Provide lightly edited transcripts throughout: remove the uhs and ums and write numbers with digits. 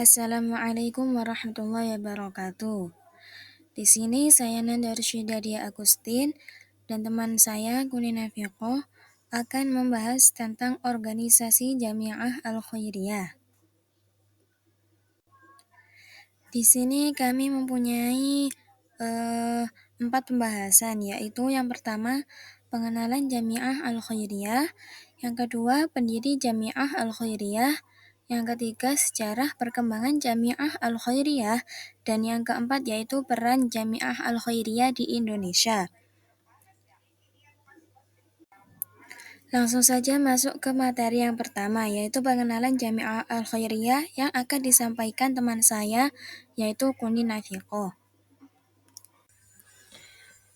Assalamualaikum warahmatullahi wabarakatuh. Di sini saya Nanda Rushidadia Agustin dan teman saya Kunina Fiqo akan membahas tentang organisasi Jamiah Al-Khairiyah. Di sini kami mempunyai 4 pembahasan, yaitu yang pertama pengenalan Jamiah Al-Khairiyah, yang kedua pendiri Jamiah Al-Khairiyah, yang ketiga sejarah perkembangan Jamiah Al-Khairiyah, dan yang keempat yaitu peran Jamiah Al-Khairiyah di Indonesia. Langsung saja masuk ke materi yang pertama, yaitu pengenalan Jamiah Al-Khairiyah yang akan disampaikan teman saya, yaitu Kunina Fiqo.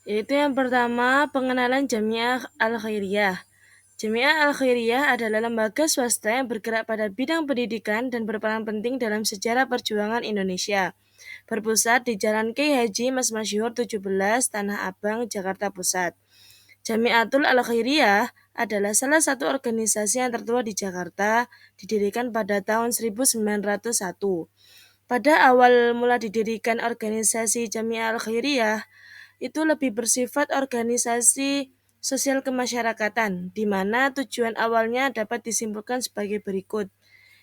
Yaitu yang pertama, pengenalan Jamiah Al-Khairiyah. Jamiah Al-Khairiyah adalah lembaga swasta yang bergerak pada bidang pendidikan dan berperan penting dalam sejarah perjuangan Indonesia. Berpusat di Jalan Kiai Haji Mas Masyhur 17, Tanah Abang, Jakarta Pusat. Jamiatul Al-Khairiyah adalah salah satu organisasi yang tertua di Jakarta, didirikan pada tahun 1901. Pada awal mula didirikan organisasi Jamiah Al-Khairiyah, itu lebih bersifat organisasi sosial kemasyarakatan, di mana tujuan awalnya dapat disimpulkan sebagai berikut.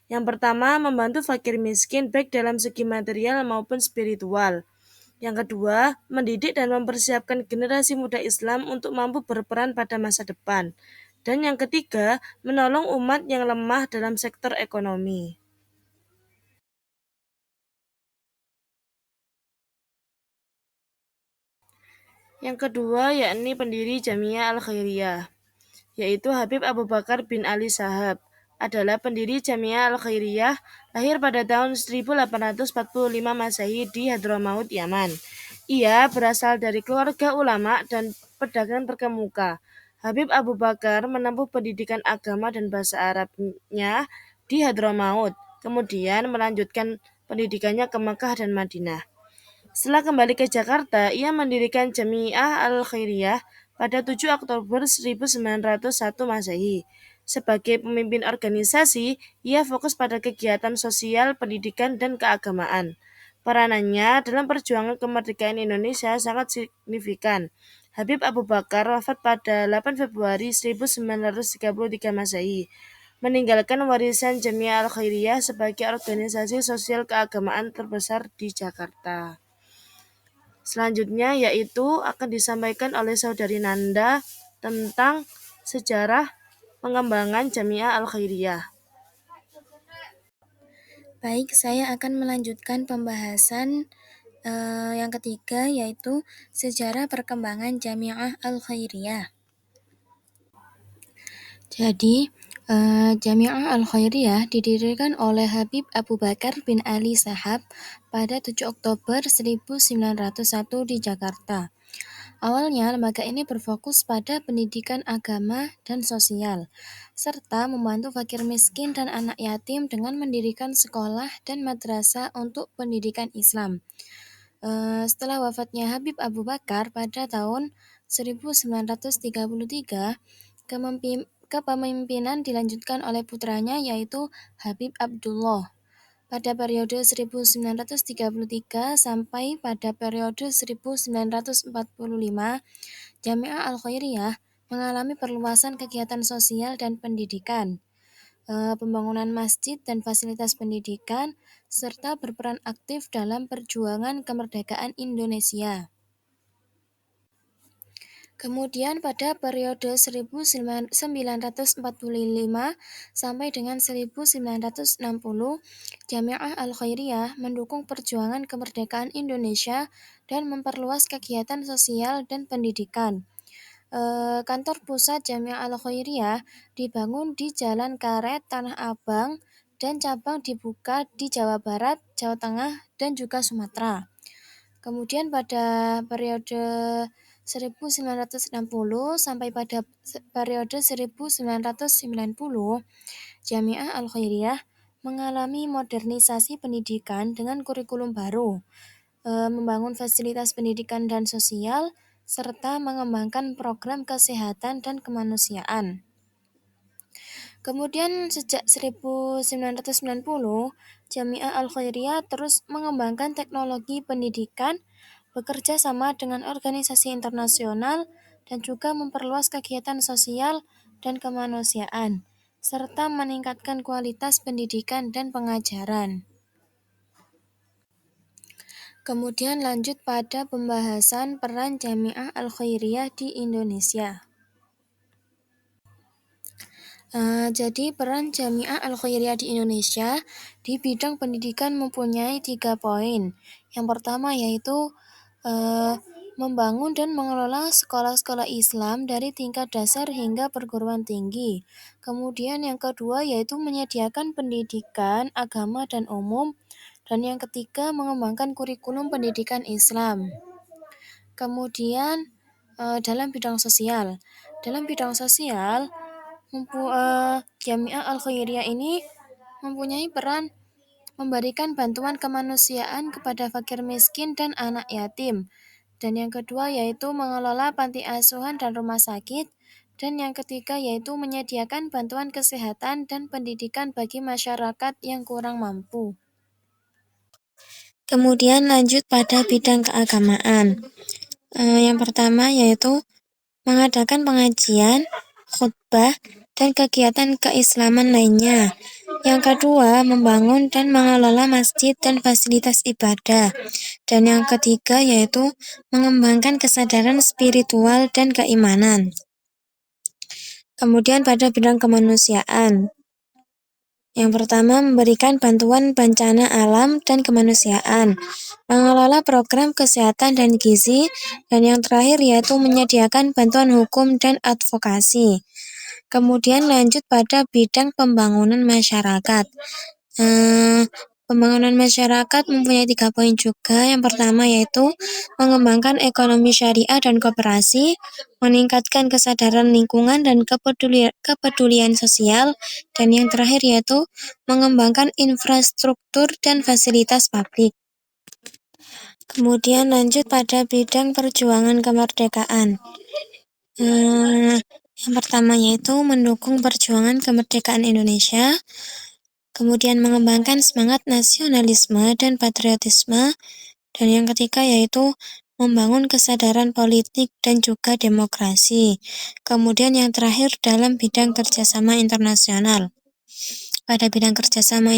Yang pertama, membantu fakir miskin baik dalam segi material maupun spiritual. Yang kedua, mendidik dan mempersiapkan generasi muda Islam untuk mampu berperan pada masa depan. Dan yang ketiga, menolong umat yang lemah dalam sektor ekonomi. Yang kedua, yakni pendiri Jamiah Al-Khairiyah, yaitu Habib Abu Bakar bin Ali Shahab, adalah pendiri Jamiah Al-Khairiyah, lahir pada tahun 1845 Masehi di Hadramaut, Yaman. Ia berasal dari keluarga ulama dan pedagang terkemuka. Habib Abu Bakar menempuh pendidikan agama dan bahasa Arabnya di Hadramaut, kemudian melanjutkan pendidikannya ke Mekah dan Madinah. Setelah kembali ke Jakarta, ia mendirikan Jamiah Al-Khairiyah pada 7 Oktober 1901 Masehi. Sebagai pemimpin organisasi, ia fokus pada kegiatan sosial, pendidikan, dan keagamaan. Peranannya dalam perjuangan kemerdekaan Indonesia sangat signifikan. Habib Abu Bakar wafat pada 8 Februari 1933 Masehi, meninggalkan warisan Jamiah Al-Khairiyah sebagai organisasi sosial keagamaan terbesar di Jakarta. Selanjutnya yaitu akan disampaikan oleh Saudari Nanda tentang sejarah pengembangan Jamiah Al-Khairiyah. Baik, saya akan melanjutkan pembahasan yang ketiga, yaitu sejarah perkembangan Jamiah Al-Khairiyah. Jadi, Jamiah Al-Khairiyah didirikan oleh Habib Abu Bakar bin Ali Shahab pada 7 Oktober 1901 di Jakarta. Awalnya, lembaga ini berfokus pada pendidikan agama dan sosial, serta membantu fakir miskin dan anak yatim dengan mendirikan sekolah dan madrasah untuk pendidikan Islam. Setelah wafatnya Habib Abu Bakar pada tahun 1933, kepemimpinan dilanjutkan oleh putranya yaitu Habib Abdullah. Pada periode 1933 sampai pada periode 1945, Jamiah Al-Khairiyah mengalami perluasan kegiatan sosial dan pendidikan, pembangunan masjid dan fasilitas pendidikan, serta berperan aktif dalam perjuangan kemerdekaan Indonesia. Kemudian pada periode 1945 sampai dengan 1960, Jamiah Al-Khairiyah mendukung perjuangan kemerdekaan Indonesia dan memperluas kegiatan sosial dan pendidikan. Kantor pusat Jamiah Al-Khairiyah dibangun di Jalan Karet, Tanah Abang, dan cabang dibuka di Jawa Barat, Jawa Tengah, dan juga Sumatera. Kemudian pada periode 1960 sampai pada periode 1990, Jamiah Al-Khairiyah mengalami modernisasi pendidikan dengan kurikulum baru, membangun fasilitas pendidikan dan sosial, serta mengembangkan program kesehatan dan kemanusiaan. Kemudian sejak 1990, Jamiah Al-Khairiyah terus mengembangkan teknologi pendidikan, bekerja sama dengan organisasi internasional, dan juga memperluas kegiatan sosial dan kemanusiaan, serta meningkatkan kualitas pendidikan dan pengajaran. Kemudian lanjut pada pembahasan peran Jamiah Al-Khairiyah di Indonesia. Jadi peran Jamiah Al-Khairiyah di Indonesia di bidang pendidikan mempunyai 3 poin. Yang pertama yaitu membangun dan mengelola sekolah-sekolah Islam dari tingkat dasar hingga perguruan tinggi. Kemudian yang kedua yaitu menyediakan pendidikan agama dan umum. Dan yang ketiga mengembangkan kurikulum pendidikan Islam. Kemudian dalam bidang sosial. Dalam bidang sosial, Jamiah Al-Khairiyah ini mempunyai peran memberikan bantuan kemanusiaan kepada fakir miskin dan anak yatim. Dan yang kedua yaitu mengelola panti asuhan dan rumah sakit. Dan yang ketiga yaitu menyediakan bantuan kesehatan dan pendidikan bagi masyarakat yang kurang mampu. Kemudian lanjut pada bidang keagamaan. Yang pertama yaitu mengadakan pengajian, khutbah, dan kegiatan keislaman lainnya. Yang kedua, membangun dan mengelola masjid dan fasilitas ibadah. Dan yang ketiga yaitu mengembangkan kesadaran spiritual dan keimanan. Kemudian pada bidang kemanusiaan. Yang pertama, memberikan bantuan bencana alam dan kemanusiaan, mengelola program kesehatan dan gizi, dan yang terakhir yaitu menyediakan bantuan hukum dan advokasi. Kemudian lanjut pada bidang pembangunan masyarakat. Pembangunan masyarakat mempunyai 3 poin juga. Yang pertama yaitu mengembangkan ekonomi syariah dan koperasi, meningkatkan kesadaran lingkungan dan kepedulian sosial, dan yang terakhir yaitu mengembangkan infrastruktur dan fasilitas publik. Kemudian lanjut pada bidang perjuangan kemerdekaan. Yang pertama yaitu mendukung perjuangan kemerdekaan Indonesia, kemudian mengembangkan semangat nasionalisme dan patriotisme, dan yang ketiga yaitu membangun kesadaran politik dan juga demokrasi. Kemudian yang terakhir dalam bidang kerjasama internasional. Pada bidang kerjasama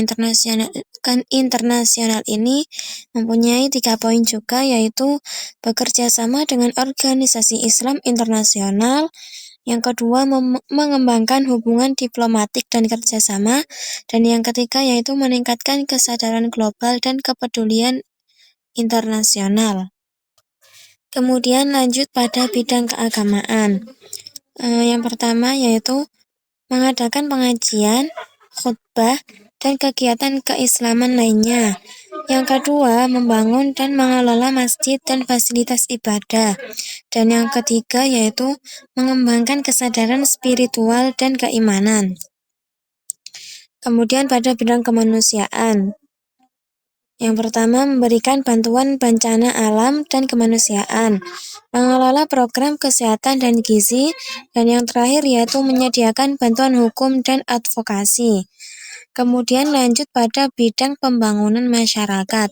internasional ini mempunyai 3 poin juga, yaitu bekerja sama dengan organisasi Islam internasional. Yang kedua, mengembangkan hubungan diplomatik dan kerjasama. Dan yang ketiga yaitu meningkatkan kesadaran global dan kepedulian internasional. Kemudian lanjut pada bidang keagamaan. Yang pertama yaitu mengadakan pengajian, khutbah, dan kegiatan keislaman lainnya. Yang kedua, membangun dan mengelola masjid dan fasilitas ibadah. Dan yang ketiga yaitu mengembangkan kesadaran spiritual dan keimanan. Kemudian pada bidang kemanusiaan. Yang pertama, memberikan bantuan bencana alam dan kemanusiaan, mengelola program kesehatan dan gizi, dan yang terakhir yaitu menyediakan bantuan hukum dan advokasi. Kemudian lanjut pada bidang pembangunan masyarakat.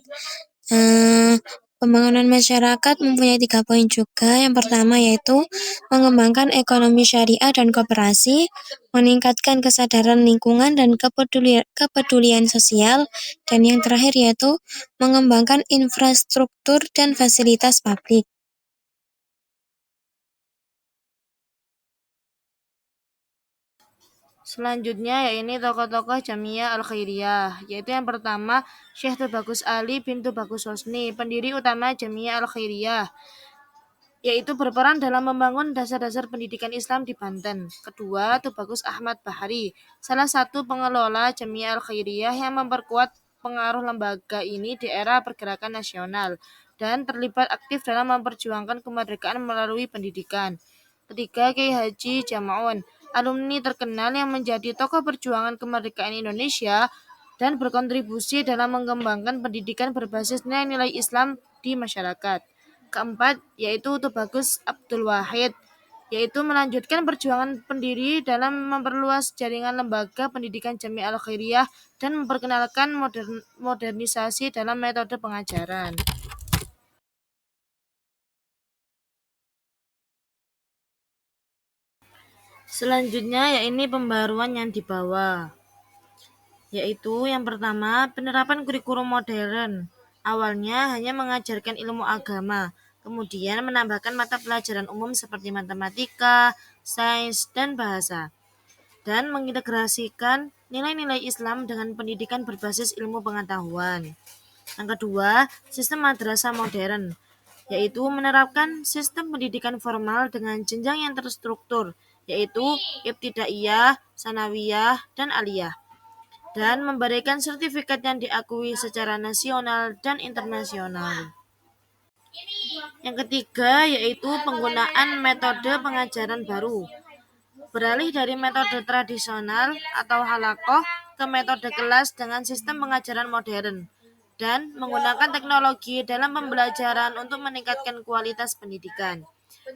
Pembangunan masyarakat mempunyai 3 poin juga. Yang pertama yaitu mengembangkan ekonomi syariah dan koperasi, meningkatkan kesadaran lingkungan dan kepedulian sosial, dan yang terakhir yaitu mengembangkan infrastruktur dan fasilitas publik. Selanjutnya yaitu tokoh-tokoh Jamiah Al-Khairiyah, yaitu yang pertama Syekh Tubagus Ali bin Tubagus Husni, pendiri utama Jamiah Al-Khairiyah, yaitu berperan dalam membangun dasar-dasar pendidikan Islam di Banten. Kedua, Tubagus Ahmad Bahari, salah satu pengelola Jamiah Al-Khairiyah yang memperkuat pengaruh lembaga ini di era pergerakan nasional dan terlibat aktif dalam memperjuangkan kemerdekaan melalui pendidikan. Ketiga, Kiai Haji Jamaun, alumni terkenal yang menjadi tokoh perjuangan kemerdekaan Indonesia dan berkontribusi dalam mengembangkan pendidikan berbasis nilai-nilai Islam di masyarakat. Keempat, yaitu Tubagus Abdul Wahid, yaitu melanjutkan perjuangan pendiri dalam memperluas jaringan lembaga pendidikan Jamiah Al-Khairiyah dan memperkenalkan modernisasi dalam metode pengajaran. Selanjutnya yakni pembaruan yang dibawa, yaitu yang pertama penerapan kurikulum modern. Awalnya hanya mengajarkan ilmu agama, kemudian menambahkan mata pelajaran umum seperti matematika, sains, dan bahasa, dan mengintegrasikan nilai-nilai Islam dengan pendidikan berbasis ilmu pengetahuan. Yang kedua, sistem madrasah modern, yaitu menerapkan sistem pendidikan formal dengan jenjang yang terstruktur, yaitu ibtidaiyah, sanawiyah, dan aliyah, dan memberikan sertifikat yang diakui secara nasional dan internasional. Yang ketiga, yaitu penggunaan metode pengajaran baru, beralih dari metode tradisional atau halakoh ke metode kelas dengan sistem pengajaran modern, dan menggunakan teknologi dalam pembelajaran untuk meningkatkan kualitas pendidikan.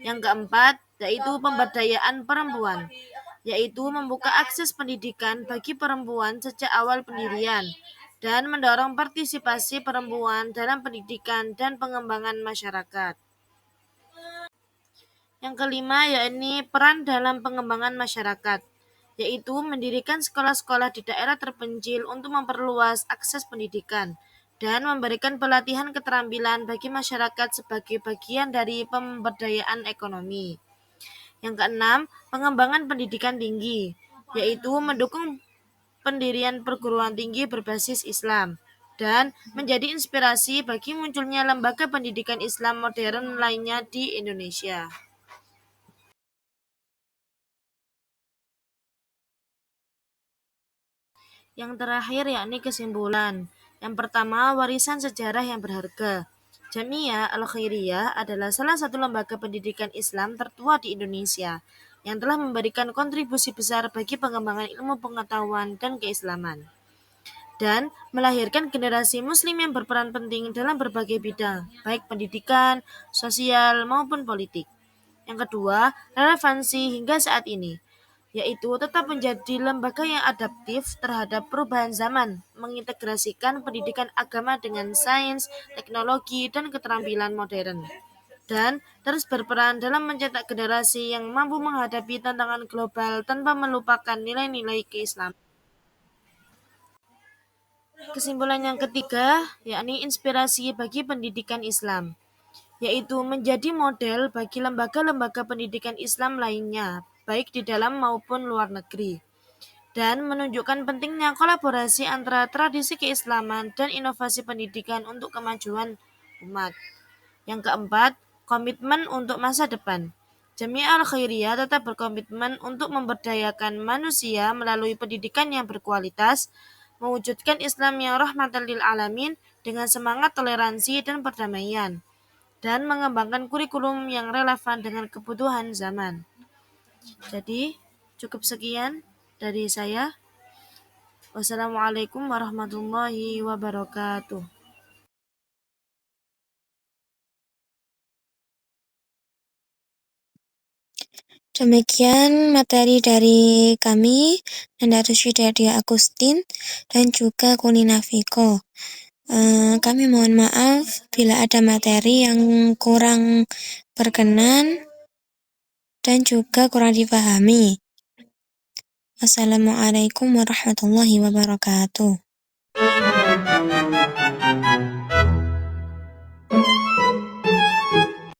Yang keempat, yaitu pemberdayaan perempuan, yaitu membuka akses pendidikan bagi perempuan sejak awal pendirian, dan mendorong partisipasi perempuan dalam pendidikan dan pengembangan masyarakat. Yang kelima yakni peran dalam pengembangan masyarakat, yaitu mendirikan sekolah-sekolah di daerah terpencil untuk memperluas akses pendidikan dan memberikan pelatihan keterampilan bagi masyarakat sebagai bagian dari pemberdayaan ekonomi. Yang keenam, pengembangan pendidikan tinggi, yaitu mendukung pendirian perguruan tinggi berbasis Islam dan menjadi inspirasi bagi munculnya lembaga pendidikan Islam modern lainnya di Indonesia. Yang terakhir yakni kesimpulan. Yang pertama, warisan sejarah yang berharga. Jamiah Al-Khairiyah adalah salah satu lembaga pendidikan Islam tertua di Indonesia yang telah memberikan kontribusi besar bagi pengembangan ilmu pengetahuan dan keislaman, dan melahirkan generasi muslim yang berperan penting dalam berbagai bidang, baik pendidikan, sosial, maupun politik. Yang kedua, relevansi hingga saat ini, yaitu tetap menjadi lembaga yang adaptif terhadap perubahan zaman, mengintegrasikan pendidikan agama dengan sains, teknologi, dan keterampilan modern, dan terus berperan dalam mencetak generasi yang mampu menghadapi tantangan global tanpa melupakan nilai-nilai keislaman. Kesimpulan yang ketiga, yakni inspirasi bagi pendidikan Islam, yaitu menjadi model bagi lembaga-lembaga pendidikan Islam lainnya, baik di dalam maupun luar negeri, dan menunjukkan pentingnya kolaborasi antara tradisi keislaman dan inovasi pendidikan untuk kemajuan umat. Yang keempat, komitmen untuk masa depan. Jamiah Al-Khairiyah tetap berkomitmen untuk memberdayakan manusia melalui pendidikan yang berkualitas, mewujudkan Islam yang rahmatan lil alamin dengan semangat toleransi dan perdamaian, dan mengembangkan kurikulum yang relevan dengan kebutuhan zaman. Jadi, cukup sekian dari saya. Wassalamualaikum warahmatullahi wabarakatuh. Demikian materi dari kami, Nanda Rusyidadia Agustin, dan juga Kulina Viko. Kami mohon maaf bila ada materi yang kurang berkenan dan juga kurang dipahami. Wassalamualaikum warahmatullahi wabarakatuh.